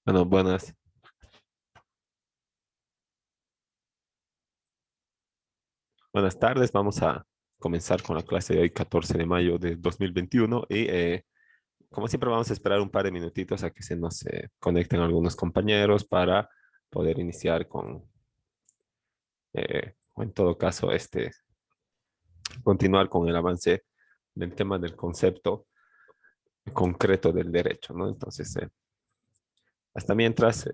Bueno, buenas tardes. Vamos a comenzar con la clase de hoy, 14 de mayo de 2021. Como siempre, vamos a esperar un par de minutitos a que se nos conecten algunos compañeros para poder iniciar o en todo caso, continuar con el avance del tema del concepto concreto del derecho, ¿no? Entonces, hasta mientras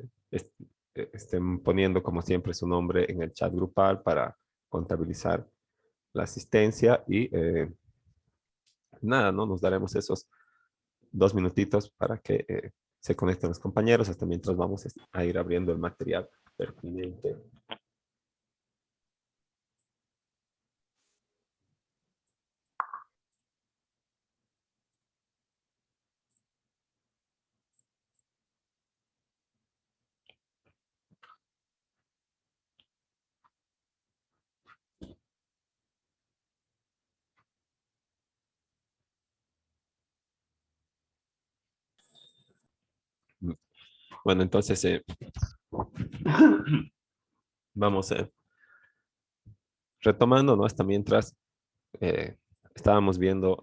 estén poniendo, como siempre, su nombre en el chat grupal para contabilizar la asistencia y nada, ¿no? Nos daremos esos 2 minutitos para que se conecten los compañeros, hasta mientras vamos a ir abriendo el material pertinente. Bueno, entonces vamos retomando, ¿no? Hasta mientras eh, estábamos viendo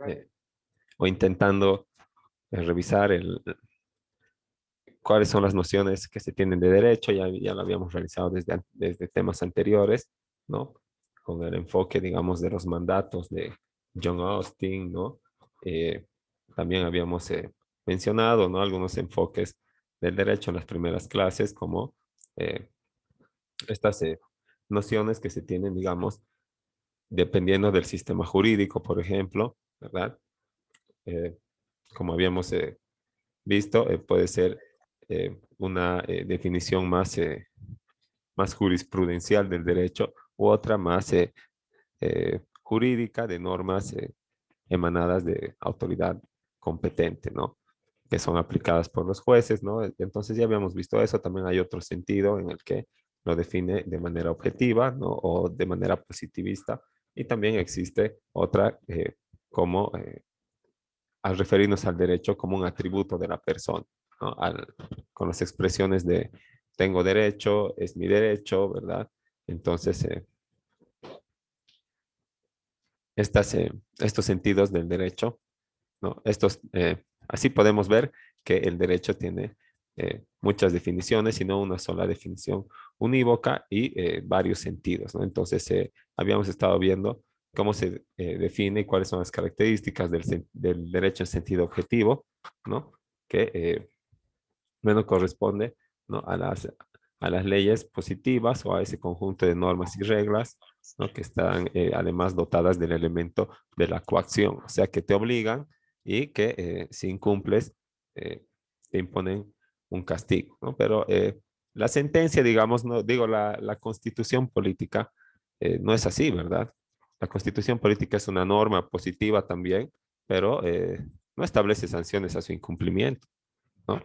o intentando revisar cuáles son las nociones que se tienen de derecho. Ya lo habíamos realizado desde temas anteriores, ¿no? Con el enfoque, digamos, de los mandatos de John Austin, ¿no? Eh, También habíamos mencionado, ¿no? Algunos enfoques del derecho en las primeras clases, como eh, estas nociones que se tienen, digamos, dependiendo del sistema jurídico, por ejemplo, ¿verdad? Eh, Como habíamos visto, puede ser una definición más jurisprudencial del derecho u otra más jurídica de normas emanadas de autoridad competente, ¿no? Que son aplicadas por los jueces, ¿no? Entonces ya habíamos visto eso. También hay otro sentido en el que lo define de manera objetiva, ¿no? O de manera positivista. Y también existe otra como al referirnos al derecho como un atributo de la persona, ¿no? Con las expresiones de tengo derecho, es mi derecho, ¿verdad? Entonces, estos sentidos del derecho, ¿no? Así podemos ver que el derecho tiene muchas definiciones y no una sola definición unívoca y varios sentidos, ¿no? Entonces, habíamos estado viendo cómo se define y cuáles son las características del derecho en sentido objetivo, ¿no? Que, bueno, corresponde, ¿no? A las leyes positivas o a ese conjunto de normas y reglas, ¿no? Que están además dotadas del elemento de la coacción, o sea, que te obligan y que si incumples, te imponen un castigo, ¿no? Pero la sentencia, digamos, no digo, la constitución política no es así, ¿verdad? La constitución política es una norma positiva también, pero no establece sanciones a su incumplimiento, ¿no?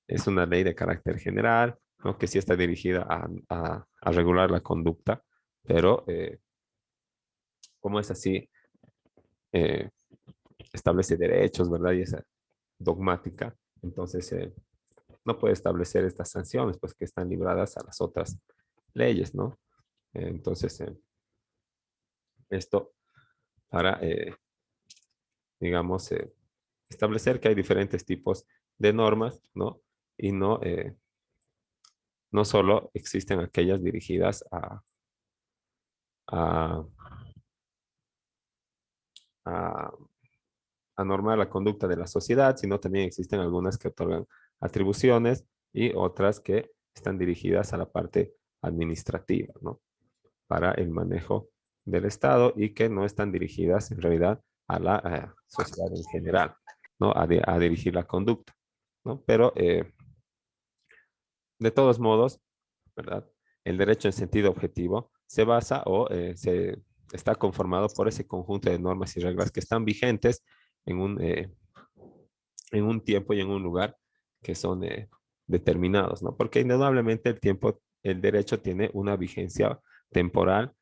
Es una ley de carácter general, ¿no? Que sí está dirigida a regular la conducta, pero como es así, eh, establece derechos, ¿verdad? Y es dogmática, entonces no puede establecer estas sanciones, pues que están libradas a las otras leyes, ¿no? Entonces, esto para, digamos, establecer que hay diferentes tipos de normas, ¿no? Y no solo existen aquellas dirigidas a, a, a normar la conducta de la sociedad, sino también existen algunas que otorgan atribuciones y otras que están dirigidas a la parte administrativa, ¿no? Para el manejo del Estado y que no están dirigidas en realidad a la sociedad en general, ¿no? A dirigir la conducta, ¿no? Pero de todos modos, ¿verdad? El derecho en sentido objetivo se basa o se está conformado por ese conjunto de normas y reglas que están vigentes en un tiempo y en un lugar que son determinados, ¿no? Porque indudablemente el derecho tiene una vigencia temporal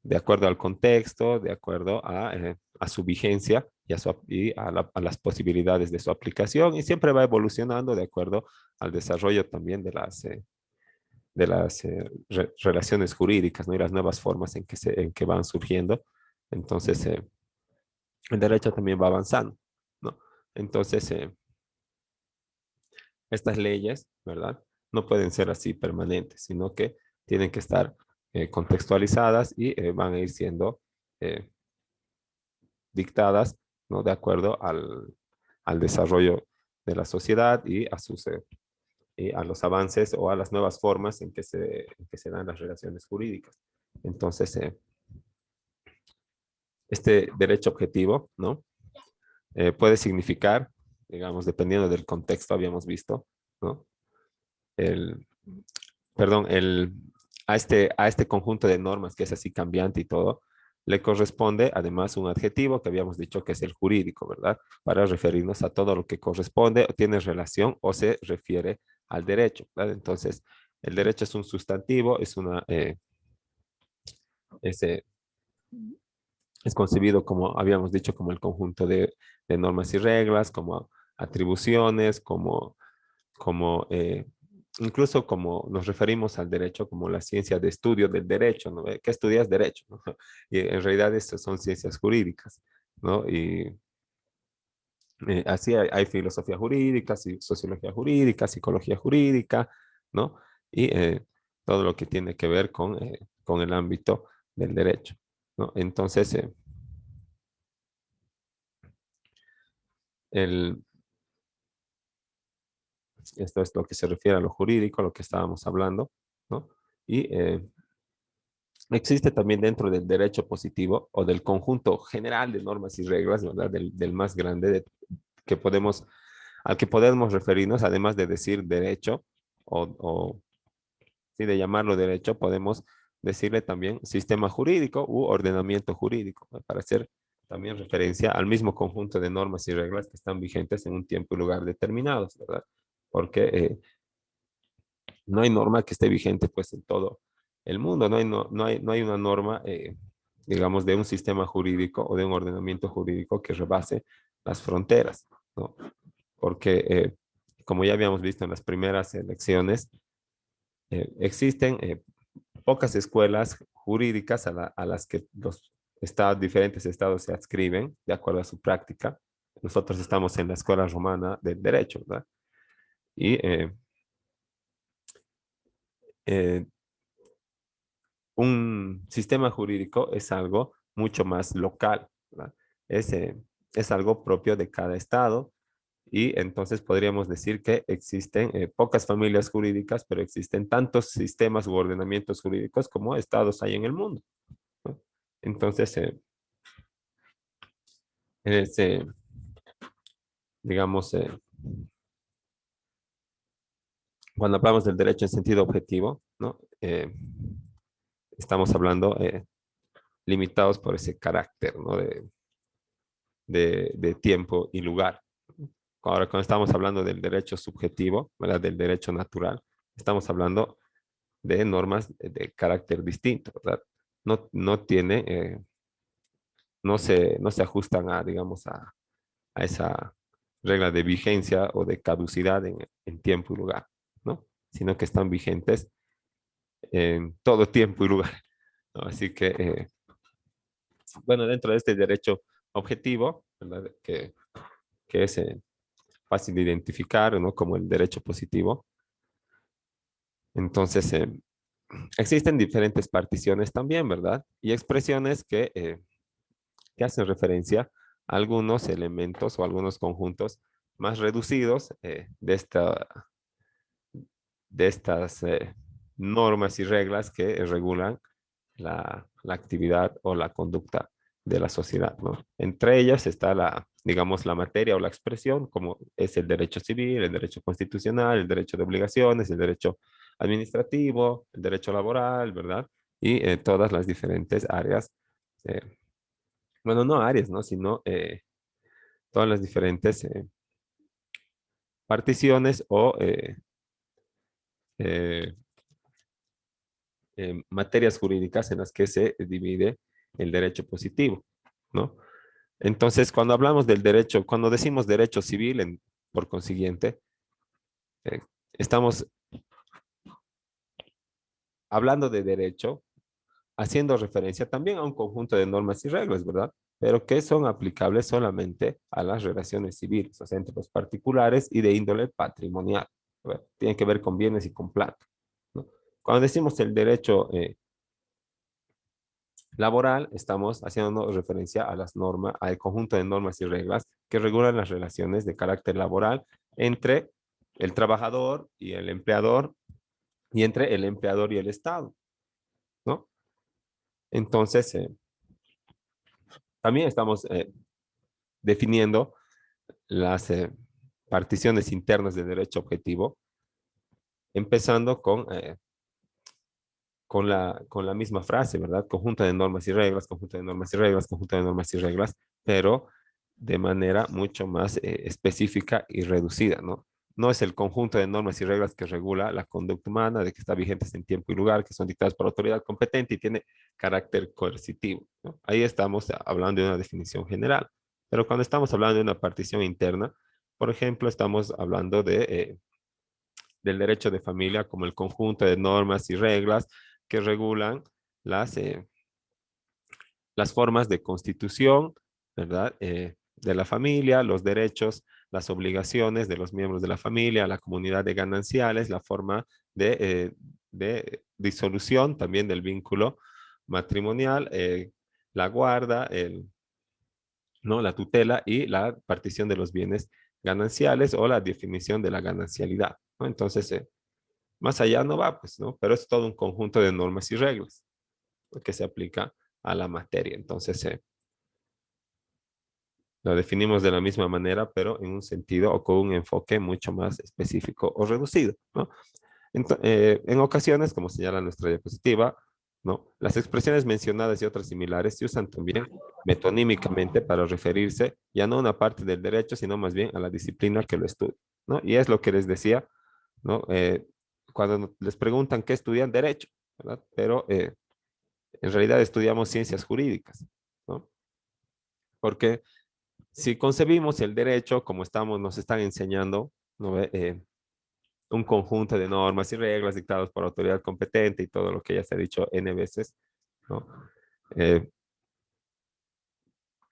de acuerdo al contexto, de acuerdo a a su vigencia y, a las posibilidades de su aplicación, y siempre va evolucionando de acuerdo al desarrollo también de las relaciones jurídicas, ¿no? Y las nuevas formas en que van surgiendo. Entonces, el derecho también va avanzando, ¿no? Entonces, estas leyes, ¿verdad? No pueden ser así permanentes, sino que tienen que estar contextualizadas y van a ir siendo eh, dictadas, ¿no? De acuerdo al desarrollo de la sociedad y a los avances o a las nuevas formas en que se dan las relaciones jurídicas. Entonces, este derecho objetivo, ¿no? Puede significar, digamos, dependiendo del contexto, habíamos visto, ¿no? El, perdón, a este conjunto de normas que es así cambiante y todo, le corresponde además un adjetivo que habíamos dicho que es el jurídico, ¿verdad? Para referirnos a todo lo que corresponde o tiene relación o se refiere al derecho, ¿verdad? Entonces, el derecho es un sustantivo, es, eh, es concebido como, habíamos dicho, como el conjunto de normas y reglas, como atribuciones, como incluso como nos referimos al derecho como la ciencia de estudio del derecho, ¿no? ¿Qué estudias? Derecho, ¿no? Y en realidad estas son ciencias jurídicas, ¿no? Y así hay filosofía jurídica, sociología jurídica, psicología jurídica, ¿no? Y todo lo que tiene que ver con el ámbito del derecho, ¿no? Entonces, el, esto es lo que se refiere a lo jurídico, lo que estábamos hablando, ¿no? Y existe también dentro del derecho positivo o del conjunto general de normas y reglas, ¿verdad? Del más grande que podemos, al que podemos referirnos, además de decir derecho o sí, de llamarlo derecho, podemos decirle también sistema jurídico u ordenamiento jurídico, ¿no? Para hacer también referencia al mismo conjunto de normas y reglas que están vigentes en un tiempo y lugar determinados, ¿verdad? Porque no hay norma que esté vigente pues en todo el mundo, no hay una norma, digamos, de un sistema jurídico o de un ordenamiento jurídico que rebase las fronteras, ¿no? Porque, como ya habíamos visto en las primeras elecciones, existen pocas escuelas jurídicas a las que los diferentes estados se adscriben de acuerdo a su práctica. Nosotros estamos en la escuela romana del derecho, ¿verdad? Y eh, un sistema jurídico es algo mucho más local, ¿verdad? Es, eh, es algo propio de cada estado y entonces podríamos decir que existen pocas familias jurídicas, pero existen tantos sistemas u ordenamientos jurídicos como estados hay en el mundo, ¿no? Entonces, es, digamos, cuando hablamos del derecho en sentido objetivo, ¿no? Estamos hablando limitados por ese carácter, ¿no? De tiempo y lugar. Ahora, cuando estamos hablando del derecho subjetivo, ¿verdad? Del derecho natural, estamos hablando de normas de carácter distinto, ¿verdad? No tiene, no se ajustan a, digamos, a esa regla de vigencia o de caducidad en tiempo y lugar, ¿no? Sino que están vigentes en todo tiempo y lugar, ¿no? Así que, bueno, dentro de este derecho objetivo, ¿verdad? Que es fácil de identificar, ¿no? Como el derecho positivo. Entonces, existen diferentes particiones también, ¿verdad? Y expresiones que hacen referencia a algunos elementos o algunos conjuntos más reducidos de estas normas y reglas que regulan la actividad o la conducta de la sociedad, ¿no? Entre ellas está digamos, la materia o la expresión, como es el derecho civil, el derecho constitucional, el derecho de obligaciones, el derecho administrativo, el derecho laboral, ¿verdad? Y todas las diferentes áreas, eh, bueno, no áreas, ¿no? Sino todas las diferentes particiones o eh, materias jurídicas en las que se divide el derecho positivo, ¿no? Entonces, cuando hablamos del derecho, cuando decimos derecho civil, por consiguiente, eh, estamos hablando de derecho, haciendo referencia también a un conjunto de normas y reglas, ¿verdad? Pero que son aplicables solamente a las relaciones civiles, o sea, entre los particulares y de índole patrimonial. ¿Verdad? Tiene que ver con bienes y con plata, ¿no? Cuando decimos el derecho laboral, estamos haciendo referencia a las normas, al conjunto de normas y reglas que regulan las relaciones de carácter laboral entre el trabajador y el empleador y entre el empleador y el Estado, ¿no? Entonces, también estamos definiendo las particiones internas de derecho objetivo, empezando con la misma frase, ¿verdad? Conjunto de normas y reglas, conjunto de normas y reglas, conjunto de normas y reglas, pero de manera mucho más específica y reducida, ¿no? No es el conjunto de normas y reglas que regula la conducta humana, de que está vigentes en tiempo y lugar, que son dictadas por autoridad competente y tiene carácter coercitivo, ¿no? Ahí estamos hablando de una definición general. Pero cuando estamos hablando de una partición interna, por ejemplo, estamos hablando del derecho de familia como el conjunto de normas y reglas que regulan las, las formas de constitución, ¿verdad? De la familia, los derechos, las obligaciones de los miembros de la familia, la comunidad de gananciales, la forma de disolución también del vínculo matrimonial, la guarda, ¿no? La tutela y la partición de los bienes gananciales o la definición de la ganancialidad, ¿no? Entonces, más allá no va, pues, ¿no? Pero es todo un conjunto de normas y reglas que se aplica a la materia. Entonces, lo definimos de la misma manera, pero en un sentido o con un enfoque mucho más específico o reducido, ¿no? En ocasiones, como señala nuestra diapositiva, ¿no? Las expresiones mencionadas y otras similares se usan también metonímicamente para referirse ya no a una parte del derecho, sino más bien a la disciplina que lo estudia, ¿no? Y es lo que les decía, ¿no? Cuando les preguntan qué estudian derecho, ¿verdad? Pero en realidad estudiamos ciencias jurídicas, ¿no? Porque si concebimos el derecho como nos están enseñando, ¿no? Un conjunto de normas y reglas dictadas por autoridad competente y todo lo que ya se ha dicho N veces, ¿no? Eh,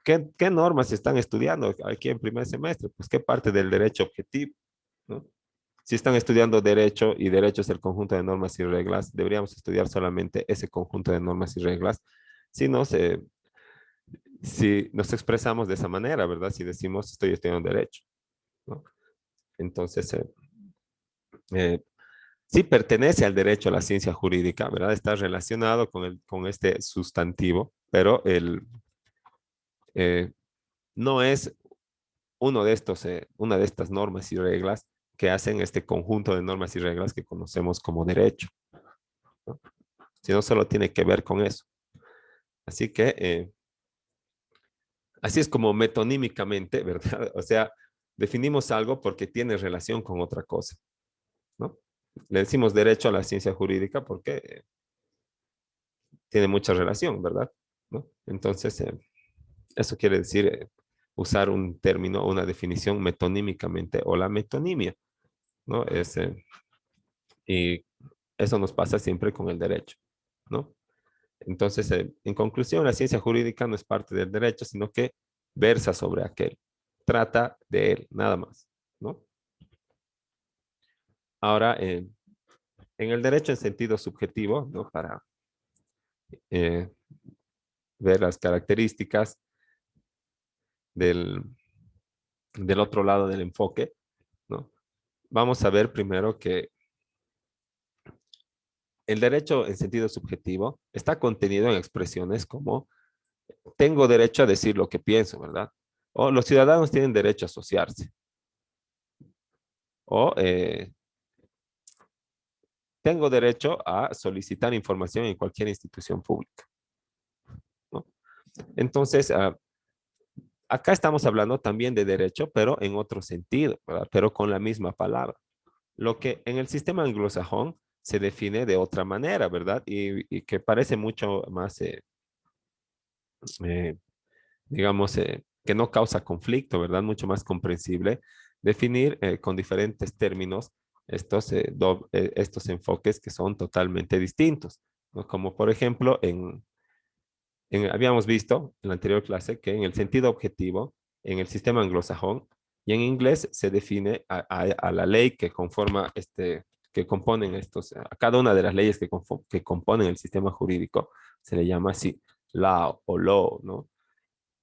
¿qué normas se están estudiando aquí en primer semestre? Pues qué parte del derecho objetivo, ¿no? Si están estudiando derecho y derecho es el conjunto de normas y reglas, deberíamos estudiar solamente ese conjunto de normas y reglas. Si nos, si nos expresamos de esa manera, ¿verdad? Si decimos estoy estudiando derecho, ¿no? Entonces, eh, sí pertenece al derecho a la ciencia jurídica, ¿verdad? Está relacionado con este sustantivo, pero eh, no es una de estas normas y reglas que hacen este conjunto de normas y reglas que conocemos como derecho, ¿no? Sino solo tiene que ver con eso. Así que así es como metonímicamente, ¿verdad? O sea, definimos algo porque tiene relación con otra cosa, ¿no? Le decimos derecho a la ciencia jurídica porque tiene mucha relación, ¿verdad? ¿No? Entonces, eso quiere decir usar un término o una definición metonímicamente o la metonimia, ¿no? Y eso nos pasa siempre con el derecho, ¿no? Entonces, en conclusión, la ciencia jurídica no es parte del derecho, sino que versa sobre aquel, trata de él, nada más, ¿no? Ahora, en el derecho en sentido subjetivo, ¿no? Para eh, ver las características del, del otro lado del enfoque, ¿no? Vamos a ver primero que el derecho en sentido subjetivo está contenido en expresiones como tengo derecho a decir lo que pienso, ¿verdad? O los ciudadanos tienen derecho a asociarse. O tengo derecho a solicitar información en cualquier institución pública, ¿no? Entonces, acá estamos hablando también de derecho, pero en otro sentido, ¿verdad? Pero con la misma palabra. Lo que en el sistema anglosajón se define de otra manera, ¿verdad? Y que parece mucho más, eh, digamos, que no causa conflicto, ¿verdad? Mucho más comprensible definir con diferentes términos estos enfoques que son totalmente distintos, ¿no? Como por ejemplo, habíamos visto en la anterior clase que en el sentido objetivo, en el sistema anglosajón y en inglés se define a la ley que conforma que componen a cada una de las leyes que componen el sistema jurídico, se le llama así, law o law, ¿no?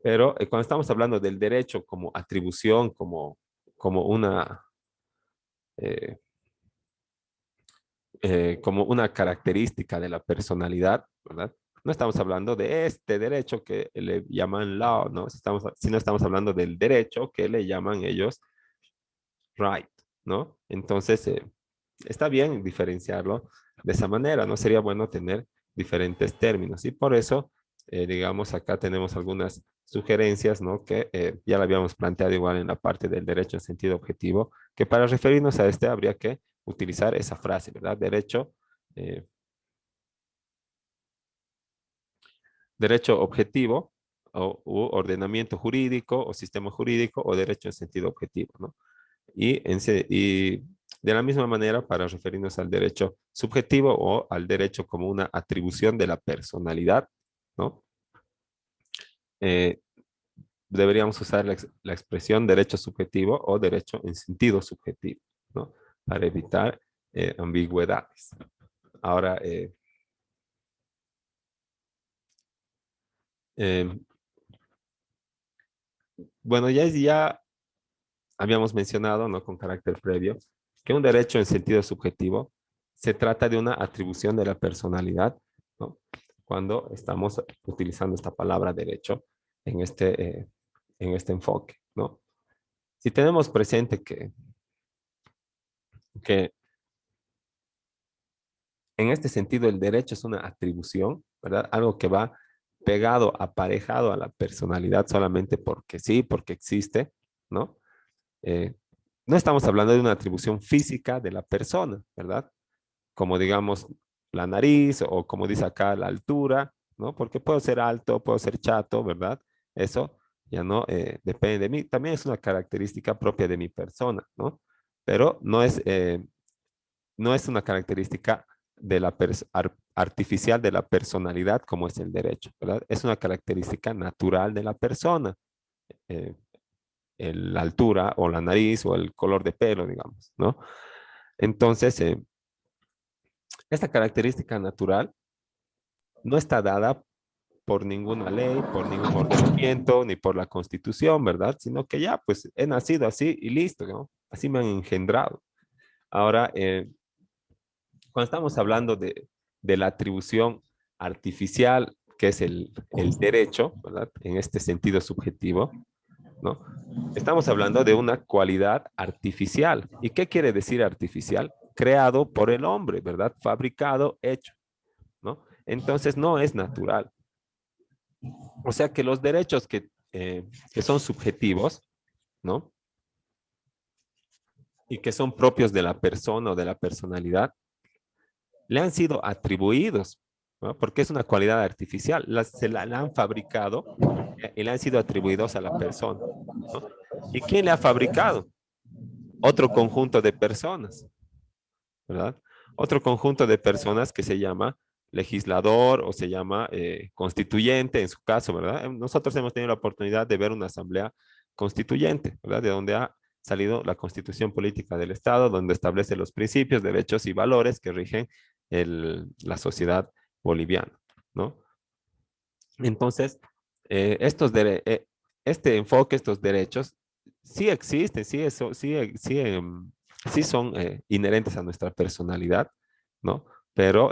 Pero cuando estamos hablando del derecho como atribución, eh, como una característica de la personalidad, ¿verdad? No estamos hablando de este derecho que le llaman law, ¿no? Sino estamos hablando del derecho que le llaman ellos right, ¿no? Entonces, está bien diferenciarlo de esa manera, ¿no? Sería bueno tener diferentes términos y por eso, digamos, acá tenemos algunas sugerencias, ¿no? Que ya lo habíamos planteado igual en la parte del derecho en sentido objetivo, que para referirnos a este habría que utilizar esa frase, ¿verdad? Eh, derecho objetivo u ordenamiento jurídico o sistema jurídico o derecho en sentido objetivo, ¿no? Y de la misma manera, para referirnos al derecho subjetivo o al derecho como una atribución de la personalidad, ¿no? Eh, deberíamos usar la expresión derecho subjetivo o derecho en sentido subjetivo, ¿no? Para evitar ambigüedades. Ahora, eh, bueno, ya habíamos mencionado, ¿no? Con carácter previo, que un derecho en sentido subjetivo se trata de una atribución de la personalidad, ¿no? Cuando estamos utilizando esta palabra derecho en este enfoque, ¿no? Si tenemos presente que en este sentido el derecho es una atribución, ¿verdad? Algo que va pegado, aparejado a la personalidad solamente porque sí, porque existe, ¿no? Eh, no estamos hablando de una atribución física de la persona, ¿verdad? Como digamos la nariz o como dice acá la altura, ¿no? Porque puedo ser alto, puedo ser chato, ¿verdad? Eso ya no depende de mí. También es una característica propia de mi persona, ¿no? Pero no es una característica de artificial de la personalidad como es el derecho, ¿verdad? Es una característica natural de la persona. Eh, la altura o la nariz o el color de pelo, digamos, ¿no? Entonces, esta característica natural no está dada por ninguna ley, por ningún ordenamiento, ni por la constitución, ¿verdad? Sino que ya, pues he nacido así y listo, ¿no? Así me han engendrado. Ahora, cuando estamos hablando de la atribución artificial, que es el derecho, ¿verdad? En este sentido subjetivo, ¿no? Estamos hablando de una cualidad artificial. ¿Y qué quiere decir artificial? Creado por el hombre, ¿verdad? Fabricado, hecho, ¿no? Entonces no es natural. O sea que los derechos que son subjetivos, ¿no? Y que son propios de la persona o de la personalidad, le han sido atribuidos, ¿no? Porque es una cualidad artificial. La han fabricado y le han sido atribuidos a la persona, ¿no? ¿Y quién le ha fabricado? Otro conjunto de personas, ¿verdad? Otro conjunto de personas que se llama legislador o se llama constituyente en su caso, ¿verdad? Nosotros hemos tenido la oportunidad de ver una asamblea constituyente, ¿verdad? De donde ha salido la constitución política del Estado, donde establece los principios, derechos y valores que rigen la sociedad boliviana, ¿no? Entonces, este enfoque, estos derechos, sí existen, sí son inherentes a nuestra personalidad, ¿no? Pero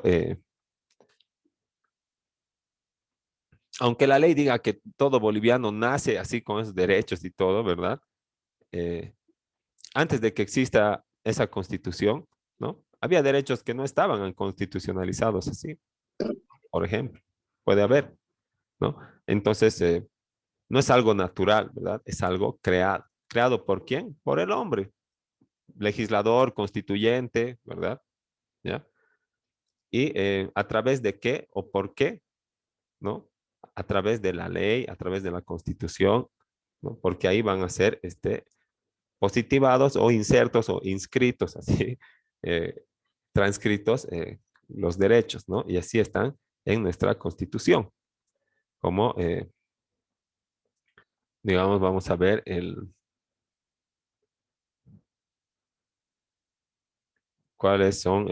aunque la ley diga que todo boliviano nace así con esos derechos y todo, ¿verdad? Eh, antes de que exista esa constitución, ¿no? Había derechos que no estaban constitucionalizados así, por ejemplo. Puede haber, ¿no? Entonces, no es algo natural, ¿verdad? Es algo creado. ¿Creado por quién? Por el hombre. Legislador, constituyente, ¿verdad? ¿Ya? Y a través de qué o por qué, ¿no? A través de la ley, a través de la constitución, ¿no? Porque ahí van a ser positivados o insertos o inscritos, así, eh, transcritos los derechos, ¿no? Y así están en nuestra Constitución. Como, digamos, vamos a ver cuáles son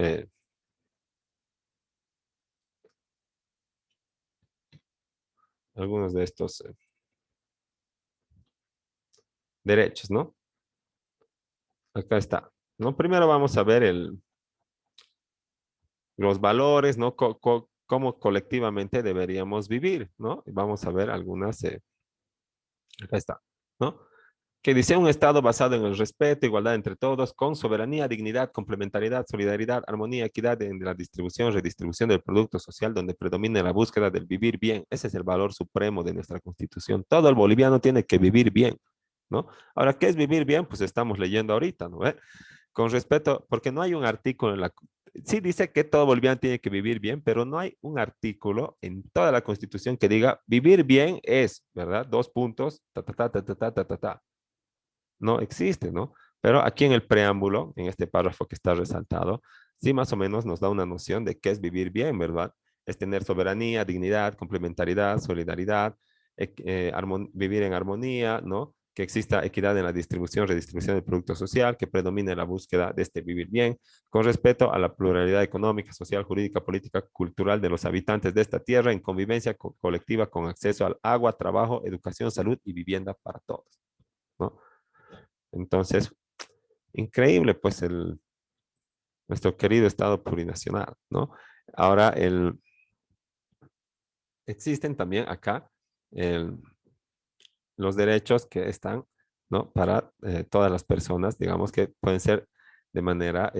algunos de estos derechos, ¿no? Acá está, ¿no? Primero vamos a ver los valores, ¿no? Cómo colectivamente deberíamos vivir, ¿no? Vamos a ver algunas, acá está, ¿no? Que dice un Estado basado en el respeto, igualdad entre todos, con soberanía, dignidad, complementariedad, solidaridad, armonía, equidad en la distribución, redistribución del producto social, donde predomine la búsqueda del vivir bien. Ese es el valor supremo de nuestra Constitución. Todo el boliviano tiene que vivir bien, ¿no? Ahora, ¿qué es vivir bien? Pues estamos leyendo ahorita, ¿no? Con respeto, porque no hay un artículo en la... Sí dice que todo boliviano tiene que vivir bien, pero no hay un artículo en toda la Constitución que diga vivir bien es, ¿verdad? Dos puntos, ta, ta, ta, ta, ta, ta, ta, ta, ta. No existe, ¿no? Pero aquí en el preámbulo, en este párrafo que está resaltado, sí más o menos nos da una noción de qué es vivir bien, ¿verdad? Es tener soberanía, dignidad, complementariedad, solidaridad, vivir en armonía, ¿no? Que exista equidad en la distribución, redistribución del producto social, que predomine la búsqueda de este vivir bien, con respeto a la pluralidad económica, social, jurídica, política, cultural de los habitantes de esta tierra, en convivencia colectiva con acceso al agua, trabajo, educación, salud y vivienda para todos, ¿no? Entonces, increíble, pues, nuestro querido Estado plurinacional, ¿no? Ahora, existen también acá el, los derechos que están, ¿no? Para todas las personas, digamos que pueden ser de manera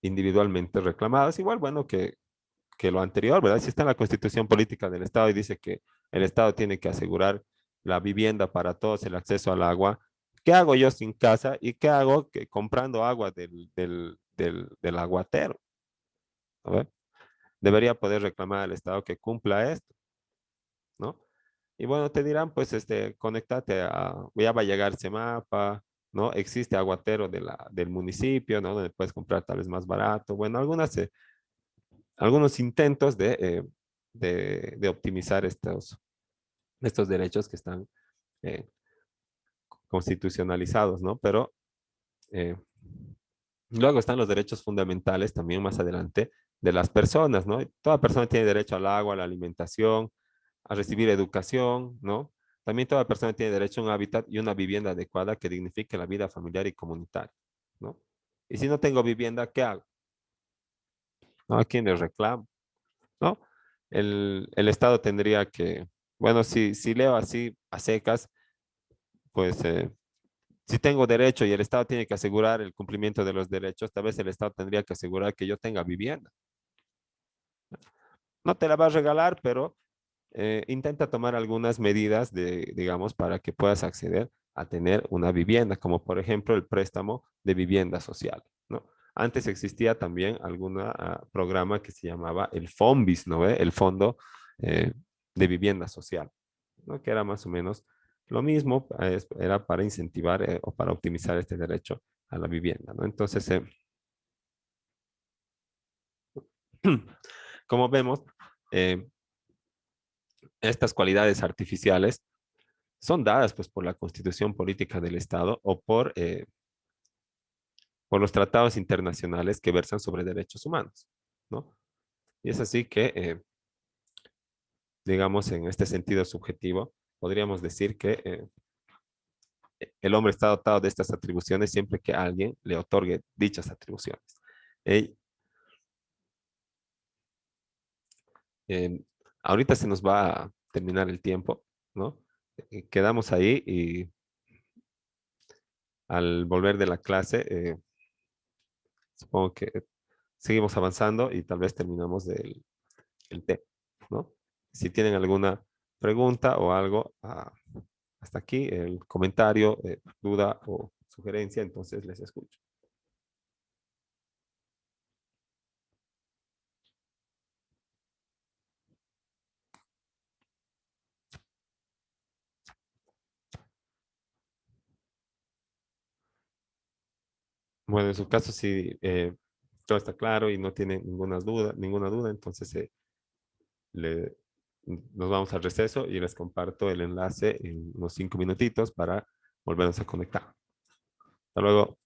individualmente reclamadas. Igual, bueno, que lo anterior, ¿verdad? Si está en la Constitución Política del Estado y dice que el Estado tiene que asegurar la vivienda para todos, el acceso al agua. ¿Qué hago yo sin casa y qué hago comprando agua del aguatero? A ver, debería poder reclamar al Estado que cumpla esto, ¿no? Y bueno, te dirán, pues, conéctate ya va a llegar Semapa, ¿no? Existe aguatero del municipio, ¿no? Donde puedes comprar tal vez más barato. Bueno, algunos intentos de optimizar estos derechos que están eh, constitucionalizados, ¿no? Pero eh, luego están los derechos fundamentales también más adelante de las personas, ¿no? Toda persona tiene derecho al agua, a la alimentación, a recibir educación, ¿no? También toda persona tiene derecho a un hábitat y una vivienda adecuada que dignifique la vida familiar y comunitaria, ¿no? Y si no tengo vivienda, ¿qué hago? ¿No? ¿A quién le reclamo? ¿No? El Estado tendría que, bueno, si leo así a secas, pues si tengo derecho y el Estado tiene que asegurar el cumplimiento de los derechos, tal vez el Estado tendría que asegurar que yo tenga vivienda. No te la va a regalar, pero intenta tomar algunas medidas digamos, para que puedas acceder a tener una vivienda, como por ejemplo el préstamo de vivienda social, ¿no? Antes existía también algún programa que se llamaba el FOMBIS, ¿no ve? El Fondo eh, de Vivienda Social, ¿no? Que era más o menos lo mismo, era para incentivar o para optimizar este derecho a la vivienda, ¿no? Entonces, como vemos, eh, estas cualidades artificiales son dadas pues por la Constitución Política del Estado o por los tratados internacionales que versan sobre derechos humanos, ¿no? Y es así que, digamos, en este sentido subjetivo, podríamos decir que el hombre está dotado de estas atribuciones siempre que alguien le otorgue dichas atribuciones. Eh, eh, ahorita se nos va a terminar el tiempo, ¿no? Quedamos ahí y al volver de la clase, supongo que seguimos avanzando y tal vez terminamos el tema, ¿no? Si tienen alguna pregunta o algo, hasta aquí el comentario, duda o sugerencia, entonces les escucho. Bueno, en su caso, si todo está claro y no tiene ninguna duda, entonces le- nos vamos al receso y les comparto el enlace en unos 5 minutitos para volvernos a conectar. Hasta luego.